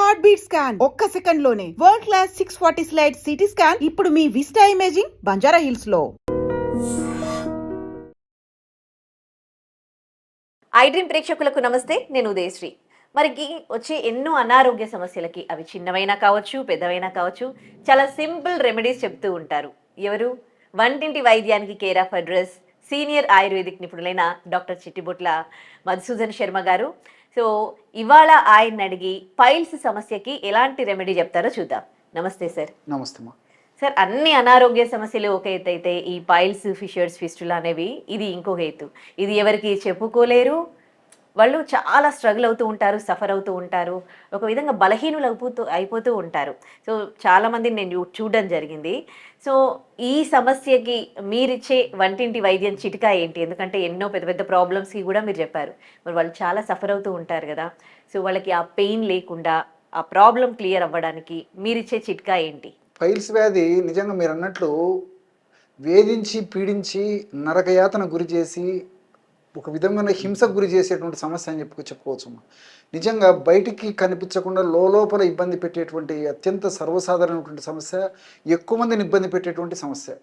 Heart beat scan ఒక్క second లోనే world class 640 slide CT scan ఇప్పుడు మీ విస్టా ఇమేజింగ్ బంజారా హిల్స్ లో. ఐ డ్రీమ్ ప్రేక్షకులకు నమస్తే, నేను ఉదయశ్రీ. మరికి వచ్చే ఎన్నో అనారోగ్య సమస్యలకి అవి చిన్నవైనా కావచ్చు, పెద్దవైనా కావచ్చు, చాలా సింపుల్ రెమెడీస్ చెప్తూ ఉంటారు. ఎవరు? వంటింటి వైద్యానికి care of address senior ayurvedic నిపుణులైన డాక్టర్ చిట్టిబొట్ల మధుసూదన్ శర్మ గారు. సో ఇవాళ ఆయన అడిగి పైల్స్ సమస్యకి ఎలాంటి రెమెడీ చెప్తారో చూద్దాం. నమస్తే సార్. నమస్తే అమ్మా. సార్, అన్ని అనారోగ్య సమస్యలు ఒక ఎత్తు అయితే ఈ పైల్స్, ఫిషర్స్, ఫిస్టులా అనేవి ఇది ఇంకొక ఎత్తు. ఇది ఎవరికి చెప్పుకోలేరు, వాళ్ళు చాలా స్ట్రగుల్ అవుతూ ఉంటారు, సఫర్ అవుతూ ఉంటారు, ఒక విధంగా బలహీనులు అయిపోతూ ఉంటారు. సో చాలామందిని నేను చూడడం జరిగింది. సో ఈ సమస్యకి మీరిచ్చే వంటింటి వైద్యం చిట్కా ఏంటి? ఎందుకంటే ఎన్నో పెద్ద పెద్ద ప్రాబ్లమ్స్కి కూడా మీరు చెప్పారు, మరి వాళ్ళు చాలా సఫర్ అవుతూ ఉంటారు కదా. సో వాళ్ళకి ఆ పెయిన్ లేకుండా ఆ ప్రాబ్లం క్లియర్ అవ్వడానికి మీరిచ్చే చిట్కా ఏంటి? పైల్స్ వ్యాధి నిజంగా మీరు అన్నట్లు వేధించి పీడించి నరకయాతన గురి చేసి ఒక విధమైన హింసకు గురి చేసేటువంటి సమస్య అని చెప్పుకోవచ్చు. నిజంగా బయటికి కనిపించకుండా లోపల ఇబ్బంది పెట్టేటువంటి అత్యంత సర్వసాధారణమైనటువంటి సమస్య, ఎక్కువ మందిని ఇబ్బంది పెట్టేటువంటి సమస్య.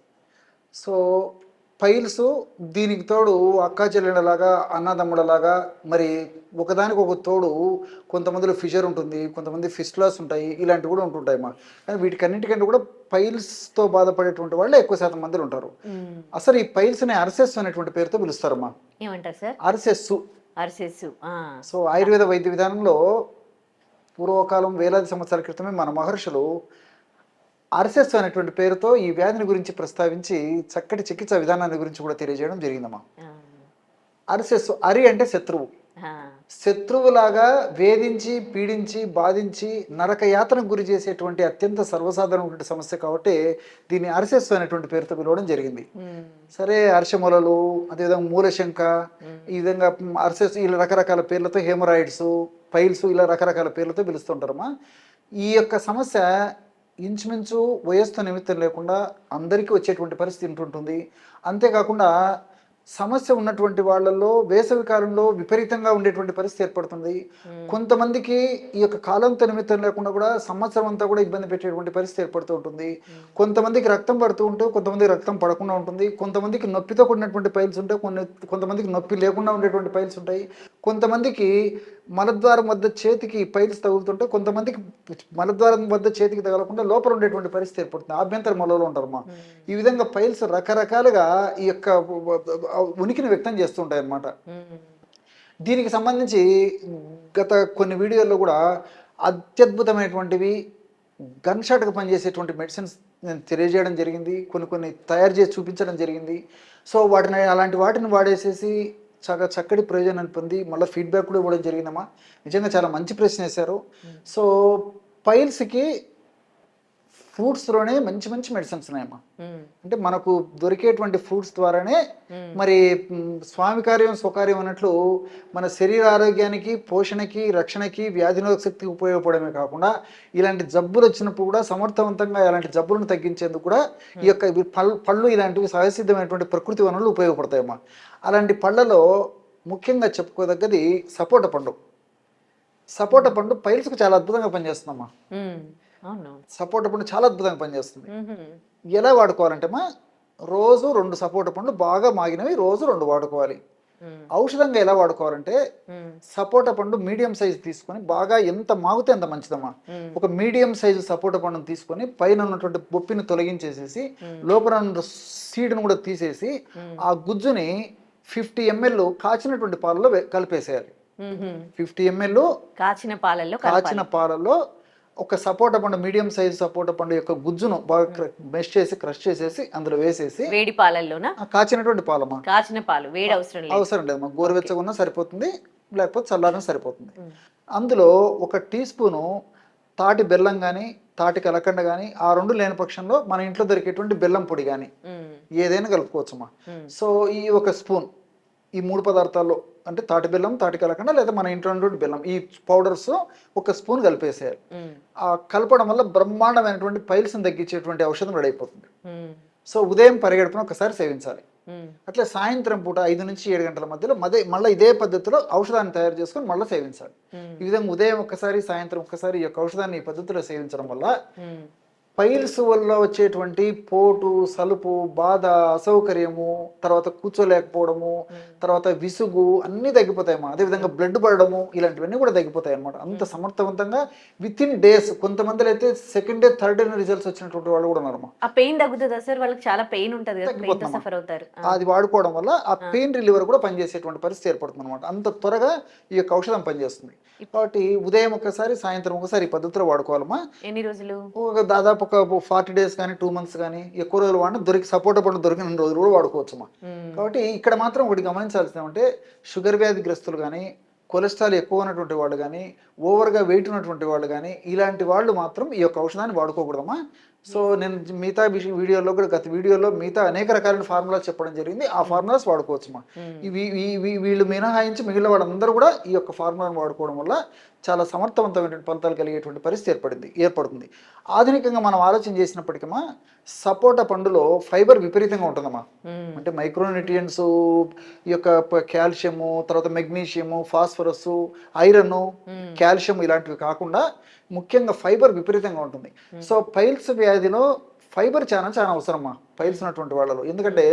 సో పైల్స్ దీనికి తోడు అక్కా చెల్లెళ్ళలాగా, అన్నదమ్ముడలాగా, మరి ఒకదానికి ఒక తోడు కొంతమందిలో ఫిషర్ ఉంటుంది, కొంతమంది ఫిస్టులాస్ ఉంటాయి, ఇలాంటివి కూడా ఉంటుంటాయి మా. కానీ వీటికన్నిటికంటే కూడా పైల్స్తో బాధపడేటువంటి వాళ్ళే ఎక్కువ శాతం మందిలో ఉంటారు. అసలు ఈ పైల్స్ని అర్సెస్ అనేటువంటి పేరుతో పిలుస్తారమ్మా. ఏమంటారు సార్? అర్సెస్సు. అర్సెస్సు. సో ఆయుర్వేద వైద్య విధానంలో పూర్వకాలం వేలాది సంవత్సరాల క్రితమే మన మహర్షులు అర్సెస్ అనేటువంటి పేరుతో ఈ వ్యాధిని గురించి ప్రస్తావించి చక్కటి చికిత్సా విధానాన్ని గురించి కూడా తెలియజేయడం జరిగిందమ్మా. అర్సెస్, అరి అంటే శత్రువు. శత్రువులాగా వేధించి పీడించి బాధించి నరకయాతనకు గురి చేసేటువంటి అత్యంత సర్వసాధారణమైన సమస్య కాబట్టి దీన్ని అర్సెస్ అనేటువంటి పేరుతో పిలవడం జరిగింది. సరే, అర్షమూలలు, అదేవిధంగా మూలశంక, ఈ విధంగా అర్సెస్, ఇలా రకరకాల పేర్లతో, హెమరాయిడ్స్, పైల్స్, ఇలా రకరకాల పేర్లతో పిలుస్తుంటారమ్మా. ఈ యొక్క సమస్య ఇంచుమించు వయస్సుతో నిమిత్తం లేకుండా అందరికీ వచ్చేటువంటి పరిస్థితి ఉంటుంటుంది. అంతేకాకుండా సమస్య ఉన్నటువంటి వాళ్ళల్లో వేసవి కాలంలో విపరీతంగా ఉండేటువంటి పరిస్థితి ఏర్పడుతుంది. కొంతమందికి ఈ యొక్క కాలంతో నిమిత్తం లేకుండా కూడా సంవత్సరం అంతా కూడా ఇబ్బంది పెట్టేటువంటి పరిస్థితి ఏర్పడుతూ ఉంటుంది. కొంతమందికి రక్తం పడుతూ ఉంటే కొంతమందికి రక్తం పడకుండా ఉంటుంది. కొంతమందికి నొప్పితో కూడినటువంటి పైల్స్ ఉంటాయి, కొంతమందికి నొప్పి లేకుండా ఉండేటువంటి పైల్స్ ఉంటాయి. కొంతమందికి మలద్వారం వద్ద చేతికి పైల్స్ తగులుతుంటే కొంతమందికి మలద్వారం వద్ద చేతికి తగలకుండా లోపల ఉండేటువంటి పరిస్థితి ఏర్పడుతుంది, ఆభ్యంతర మొలలో ఉంటారమ్మా. ఈ విధంగా పైల్స్ రకరకాలుగా ఈ యొక్క ఉనికిని వ్యక్తం చేస్తుంటాయి అన్నమాట. దీనికి సంబంధించి గత కొన్ని వీడియోల్లో కూడా అత్యద్భుతమైనటువంటివి గన్ షాట్గా పనిచేసేటువంటి మెడిసిన్స్ నేను తెలియజేయడం జరిగింది, కొన్ని తయారు చేసి చూపించడం జరిగింది. సో అలాంటి వాటిని వాడేసేసి చాలా చక్కటి ప్రయోజనాన్ని పొంది మళ్ళీ ఫీడ్బ్యాక్ కూడా ఇవ్వడం జరిగిందమ్మా. నిజంగా చాలా మంచి ప్రశ్న వేశారు. సో పైల్స్కి ఫ్రూట్స్లోనే మంచి మంచి మెడిసిన్స్ ఉన్నాయమ్మా. అంటే మనకు దొరికేటువంటి ఫ్రూట్స్ ద్వారానే మరి స్వామి కార్యం స్వకార్యం అన్నట్లు మన శరీర ఆరోగ్యానికి, పోషణకి, రక్షణకి, వ్యాధినిరోధక శక్తికి ఉపయోగపడమే కాకుండా ఇలాంటి జబ్బులు వచ్చినప్పుడు కూడా సమర్థవంతంగా ఇలాంటి జబ్బులను తగ్గించేందుకు కూడా ఈ యొక్క పళ్ళు ఇలాంటివి సహసిద్ధమైనటువంటి ప్రకృతి వనరులు ఉపయోగపడతాయమ్మా. అలాంటి పళ్ళలో ముఖ్యంగా చెప్పుకోదగ్గది సపోటా పండు. సపోటా పండు పైల్స్కి చాలా అద్భుతంగా పనిచేస్తుందమ్మా. సపోటా పండు చాలా అద్భుతంగా పనిచేస్తుంది. ఎలా వాడుకోవాలంటే రోజు 2 సపోటా పండ్లు బాగా మాగినవి రోజు 2 వాడుకోవాలి. ఔషధంగా ఎలా వాడుకోవాలంటే సపోటా పండు మీడియం సైజు తీసుకొని, బాగా ఎంత మాగితే అంత మంచిదమ్మా. ఒక మీడియం సైజు సపోటా పండును తీసుకొని పైన ఉన్నటువంటి బొప్పిని తొలగించేసేసి లోపల ఉన్న సీడ్ను కూడా తీసేసి ఆ గుజ్జుని 50 ml కాచినటువంటి పాలలో కలిపేసేయాలి. 50 ml కాచిన పాలలో ఒక సపోటా పండు, మీడియం సైజు సపోటా పండు యొక్క గుజ్జును బాగా క్రష్ చేసేసి అందులో వేసేసి, వేడి పాలల్లోనా? కాచినటువంటి పాలమ్మా. కాచిన పాలు వేడి అవసరం లేదు, గోరువెచ్చగా ఉన్నా సరిపోతుంది, లేకపోతే చల్లారినా సరిపోతుంది. అందులో 1 టీ స్పూను తాటి బెల్లం కానీ, తాటి కలకండ కానీ, ఆ 2 లేని పక్షంలో మన ఇంట్లో దొరికేటువంటి బెల్లం పొడి కానీ ఏదైనా కలుపుకోవచ్చమ్మా. సో ఈ 1 స్పూన్ ఈ 3 పదార్థాల్లో, అంటే తాటి బెల్లం, తాటి కలకండ, లేదా మన ఇంట్లో ఉన్నటువంటి బెల్లం, ఈ పౌడర్స్ 1 స్పూన్ కలిపేసేయాలి. ఆ కలపడం వల్ల బ్రహ్మాండమైనటువంటి పైల్స్ని తగ్గించేటువంటి ఔషధం రెడీ అయిపోతుంది. సో ఉదయం పరిగెడుపున ఒకసారి సేవించాలి. అట్లా సాయంత్రం పూట 5 నుంచి 7 గంటల మధ్యలో మళ్ళీ ఇదే పద్ధతిలో ఔషధాన్ని తయారు చేసుకొని మళ్ళీ సేవించాలి. ఈ విధంగా ఉదయం ఒక్కసారి సాయంత్రం ఒక్కసారి ఈ యొక్క ఔషధాన్ని ఈ పద్ధతిలో సేవించడం వల్ల పైల్స్ వల్ల వచ్చేటువంటి పోటు, సలుపు, బాధ, అసౌకర్యము, తర్వాత కూర్చోలేకపోవడము, తర్వాత విసుగు అన్నీ తగ్గిపోతాయమ్మా. అదేవిధంగా బ్లడ్ పడడము ఇలాంటివన్నీ కూడా తగ్గిపోతాయి అనమాట. అంత సమర్థవంతంగా విత్ ఇన్ డేస్, కొంతమంది అయితే second day third day results వచ్చినటువంటి వాళ్ళు కూడా ఉన్నారమ్మా. ఆ పెయిన్ తగ్గుతుందా సార్? వాళ్ళకి చాలా పెయిన్ ఉంటుంది కదా, పెయిన్ తో సఫర్ అవుతారు. అది వాడుకోవడం వల్ల ఆ పెయిన్ రిలీవర్ కూడా పనిచేసేటువంటి పరిస్థితి ఏర్పడుతుంది అనమాట. అంత త్వరగా ఈ యొక్క ఔషధం పనిచేస్తుంది. కాబట్టి ఉదయం ఒకసారి సాయంత్రం ఒకసారి ఈ పద్ధతిలో వాడుకోవాలమ్మా. ఎన్ని రోజులు? దాదాపు ఒక 40 డేస్ కానీ 2 months కానీ ఎక్కువ రోజులు వాడిన సపోటా పండు దొరికిన రోజులు కూడా వాడుకోవచ్చమ్మా. కాబట్టి ఇక్కడ మాత్రం ఒకటి గమనించాల్సింది అంటే షుగర్ వ్యాధిగ్రస్తులు కానీ, కొలెస్ట్రాల్ ఎక్కువ ఉన్నటువంటి వాళ్ళు కానీ, ఓవర్గా వెయిట్ ఉన్నటువంటి వాళ్ళు కానీ ఇలాంటి వాళ్ళు మాత్రం ఈ యొక్క ఔషధాన్ని వాడుకోకూడదమ్మా. సో నేను మిగతా వీడియోలో కూడా గత వీడియోలో మిగతా అనేక రకాలైన ఫార్ములాస్ చెప్పడం జరిగింది. ఆ ఫార్ములాస్ వాడుకోవచ్చమ్మా. వీళ్ళు మినహాయించి మిగిలిన వాళ్ళందరూ కూడా ఈ యొక్క ఫార్ములాను వాడుకోవడం వల్ల చాలా సమర్థవంతమైనటువంటి ఫలితాలు కలిగేటువంటి పరిస్థితి ఏర్పడుతుంది. ఆధునికంగా మనం ఆలోచన చేసినప్పటికమ్మా సపోటా పండులో ఫైబర్ విపరీతంగా ఉంటుందమ్మా. అంటే మైక్రోన్యూట్రియంట్స్, ఈ యొక్క కాల్షియము, తర్వాత మెగ్నీషియము, ఫాస్ఫరస్, ఐరన్, కాల్షియం ఇలాంటివి కాకుండా ముఖ్యంగా ఫైబర్ విపరీతంగా ఉంటుంది. సో పైల్స్ వ్యాధిలో ఫైబర్ చాలా అవసరమా పైల్స్ ఉన్నటువంటి వాళ్ళలో. ఎందుకంటే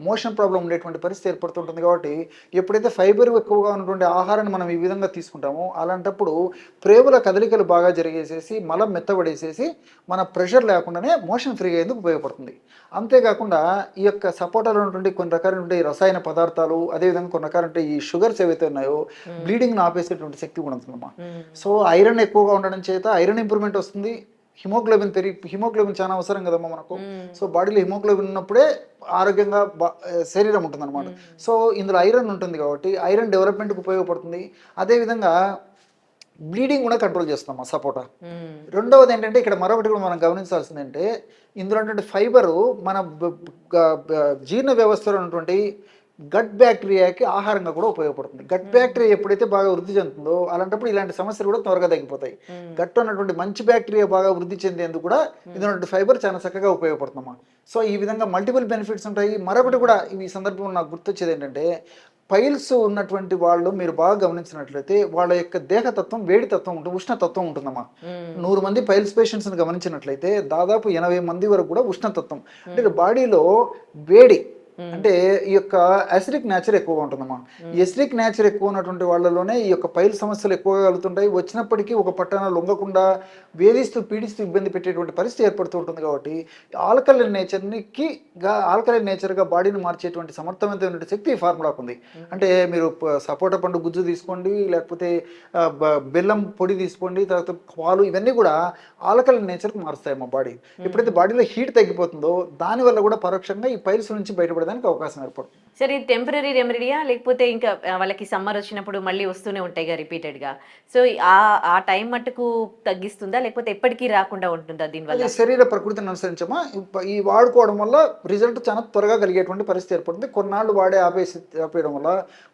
మోషన్ ప్రాబ్లం ఉండేటువంటి పరిస్థితి ఏర్పడుతుంటుంది. కాబట్టి ఎప్పుడైతే ఫైబర్ ఎక్కువగా ఉన్నటువంటి ఆహారాన్ని మనం ఈ విధంగా తీసుకుంటామో అలాంటప్పుడు ప్రేగుల కదలికలు బాగా జరిగేసేసి మలం మెత్తబడేసేసి మన ప్రెషర్ లేకుండానే మోషన్ ఫ్రీగా అయ్యేందుకు ఉపయోగపడుతుంది. అంతేకాకుండా ఈ యొక్క సపోటాలో ఉన్నటువంటి కొన్ని రకాలైన రసాయన పదార్థాలు, అదేవిధంగా కొన్ని రకాలంటే ఈ షుగర్స్ ఏవైతే ఉన్నాయో బ్లీడింగ్ని ఆపేసేటువంటి శక్తి కూడా ఉంటుందమ్మా. సో ఐరన్ ఎక్కువగా ఉండడం చేత ఐరన్ ఇంప్రూవ్మెంట్ వస్తుంది. హిమోగ్లోబిన్ చాలా అవసరం కదమ్మా మనకు. సో బాడీలో హిమోగ్లోబిన్ ఉన్నప్పుడే ఆరోగ్యంగా శరీరం ఉంటుంది అనమాట. సో ఇందులో ఐరన్ ఉంటుంది కాబట్టి ఐరన్ డెవలప్మెంట్కి ఉపయోగపడుతుంది. అదేవిధంగా బ్లీడింగ్ కూడా కంట్రోల్ చేస్తాం సపోటా. రెండవది ఏంటంటే ఇక్కడ మరొకటి కూడా మనం గమనించాల్సింది అంటే ఇందులో ఉన్నటువంటి ఫైబరు మన జీర్ణ వ్యవస్థలో ఉన్నటువంటి గట్ బ్యాక్టీరియాకి ఆహారంగా కూడా ఉపయోగపడుతుంది. గట్ బ్యాక్టీరియా ఎప్పుడైతే బాగా వృద్ధి చెందుతుందో అలాంటప్పుడు ఇలాంటి సమస్యలు కూడా త్వరగా తగ్గిపోతాయి. గట్ ఉన్నటువంటి మంచి బ్యాక్టీరియా బాగా వృద్ధి చెందేందుకు కూడా ఇందులో ఫైబర్ చాలా చక్కగా ఉపయోగపడుతుందమ్మా. సో ఈ విధంగా మల్టిపుల్ బెనిఫిట్స్ ఉంటాయి. మరొకటి కూడా ఈ సందర్భంలో నాకు గుర్తొచ్చేది ఏంటంటే పైల్స్ ఉన్నటువంటి వాళ్ళు మీరు బాగా గమనించినట్లయితే వాళ్ళ యొక్క దేహతత్వం వేడి తత్వం ఉంటుంది, ఉష్ణతత్వం ఉంటుందమ్మా. 100 మంది పైల్స్ పేషెంట్స్ని గమనించినట్లయితే దాదాపు 80 మంది వరకు కూడా ఉష్ణతత్వం అంటే బాడీలో వేడి అంటే ఈ యొక్క అసిడిక్ నేచర్ ఎక్కువగా ఉంటుందమ్మా. ఎసిడిక్ నేచర్ ఎక్కువ ఉన్నటువంటి వాళ్ళలోనే ఈ యొక్క పైల్ సమస్యలు ఎక్కువగా కలుగుతుంటాయి. వచ్చినప్పటికీ ఒక పట్టణ లొంగకుండా వేధిస్తూ పీడిస్తూ ఇబ్బంది పెట్టేటువంటి పరిస్థితి ఏర్పడుతూ ఉంటుంది. కాబట్టి ఆల్కలైన్ నేచర్గా బాడీని మార్చేటువంటి సమర్థవంతమైన శక్తి ఈ ఫార్ములాకు ఉంది. అంటే మీరు సపోటా పండు గుజ్జు తీసుకోండి, లేకపోతే బెల్లం పొడి తీసుకోండి, తర్వాత పాలు, ఇవన్నీ కూడా ఆల్కలైన్ నేచర్కి మారుస్తాయి మా బాడీ. ఎప్పుడైతే బాడీలో హీట్ తగ్గిపోతుందో దానివల్ల కూడా పరోక్షంగా ఈ పైల్స్ నుంచి బయటపడడానికి అవకాశం ఏర్పడుతుంది. సరే, ఇది టెంపరీ రెమెడీయా లేకపోతే ఇంకా వాళ్ళకి సమ్మర్ వచ్చినప్పుడు మళ్ళీ వస్తూనే ఉంటాయి కదా రిపీటెడ్గా? సో ఆ టైం మట్టుకు తగ్గిస్తుందా లేకపోతే ఎప్పటికీ రాకుండా ఉంటుందా దీనివల్ల? శరీర ప్రకృతిని అనుసరించమా ఈ వాడుకోవడం వల్ల రిజల్ట్ చాలా త్వరగా కలిగేటువంటి పరిస్థితి ఏర్పడుతుంది. కొన్నాళ్ళు ఆపేయడం వల్ల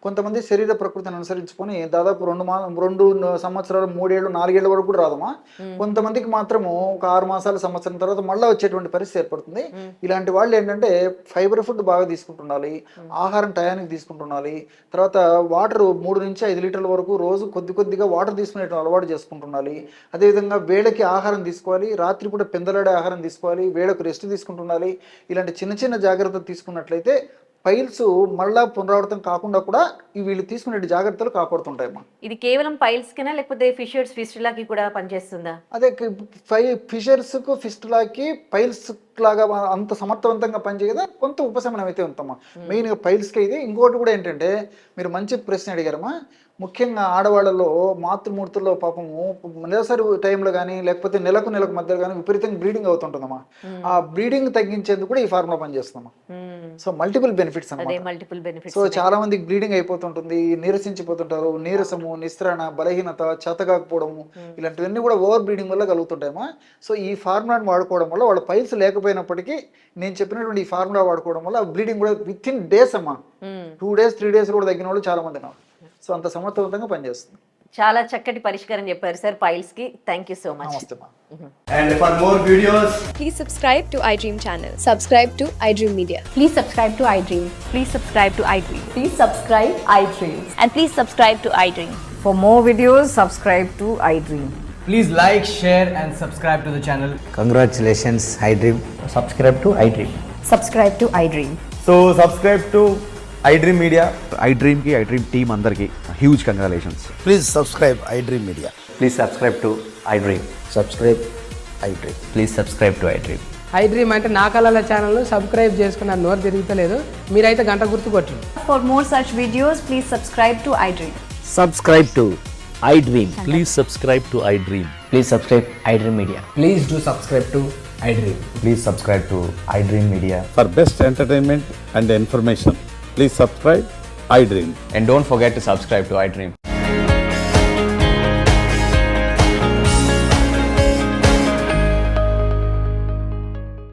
కొంతమంది శరీర ప్రకృతిని అనుసరించుకొని దాదాపు 2 సంవత్సరాలు 3 ఏళ్ళు 4 ఏళ్ళ వరకు కూడా రాదమ్మా. కొంతమందికి మాత్రము ఒక 6 మాసాల సంవత్సరం తర్వాత మళ్ళీ వచ్చేటువంటి పరిస్థితి ఏర్పడుతుంది. ఇలాంటి వాళ్ళు ఏంటంటే ఫైబర్ ఫుడ్ బాగా తీసుకుంటుండాలి, ఆహారం టయానికి తీసుకుంటుండాలి, తర్వాత వాటర్ 3 నుంచి 5 లీటర్ల వరకు రోజు కొద్దిగా వాటర్ తీసుకునే అలవాటు చేసుకుంటుండాలి. అదేవిధంగా వేళకి ఆహారం తీసుకోవాలి, రాత్రిపూట పెందలాడే ఆహారం తీసుకోవాలి, వేళకు రెస్ట్ తీసుకుంటుండాలి. ఇలాంటి చిన్న జాగ్రత్తలు తీసుకున్నట్లయితే పైల్స్ మళ్ళా పునరావృతం కాకుండా కూడా వీళ్ళు తీసుకునే జాగ్రత్తలు కాపాడుతుంటాయమ్మా. ఇది కేవలం పైల్స్ కినా లేకపోతే ఫిషర్స్ ఫిస్టులాకి కూడా పనిచేస్తుందా? అదే ఫిషర్స్ కు ఫిస్టులాకి పైల్స్ లాగా అంత సమర్థవంతంగా పనిచేయదా కొంత ఉపశమనం అయితే ఉందమ్మా. మెయిన్గా పైల్స్కి ఇది. ఇంకోటి కూడా ఏంటంటే మీరు మంచి ప్రశ్న అడిగారమ్మా. ముఖ్యంగా ఆడవాళ్ళలో మాతృమూర్తుల్లో పాపము నెలసరి టైంలో కానీ లేకపోతే నెలకు మధ్యలో కానీ విపరీతంగా బ్లీడింగ్ అవుతుంటుందమ్మా. ఆ బ్లీడింగ్ తగ్గించేందుకు కూడా ఈ ఫార్ములా పనిచేస్తుందమ్మా. సో మల్టిపుల్ బెనిఫిట్స్ అన్నమాట. సో చాలా మందికి బ్లీడింగ్ అయిపోతుంటుంది, నీరసించిపోతుంటారు, నీరసము, నిస్త్రణ, బలహీనత, చేతకాకపోవడము ఇలాంటివన్నీ కూడా ఓవర్ బ్లీడింగ్ వల్ల కలుగుతుంటాయమ్మా. సో ఈ ఫార్ములాని వాడుకోవడం వల్ల వాళ్ళ పైల్స్ లేకపోయినప్పటికీ నేను చెప్పినటువంటి ఈ ఫార్ములా వాడుకోవడం వల్ల బ్లీడింగ్ కూడా విత్ ఇన్ డేస్ అమ్మా, 2 days 3 days కూడా తగ్గిన వాళ్ళు చాలా మంది ఉన్నారు. సో అంత సమర్థవంతంగా పనిచేస్తుంది. చాలా చక్కటి పరిష్కారం చెప్పారు సార్ పైల్స్ కి. Thank you so much. నమస్తే మా. And for more videos, Please subscribe to iDream channel. Subscribe to iDream Media. Please subscribe to iDream. Please subscribe to iDream. Please subscribe iDream. And please subscribe to iDream. For more videos, subscribe to iDream. please like, share, and subscribe to the channel. Congratulations, iDream. Subscribe to iDream. Subscribe to iDream. So subscribe to iDream Media. iDream ki iDream team అందరికి huge congratulations. Please subscribe iDream Media. Please subscribe to iDream. Subscribe iDream. Please subscribe to iDream. iDream అంటే నా కళల channel subscribe చేసుకున్న నోరు తిరుగుతలేదు, మీరైతే గంట గుర్తు కొట్టండి. For more such videos, please subscribe to iDream. Subscribe to iDream. Please subscribe to iDream. Please subscribe iDream Media. Please do subscribe to iDream. Please subscribe to iDream Media. For best entertainment and information, please subscribe iDream. And don't forget to subscribe to iDream.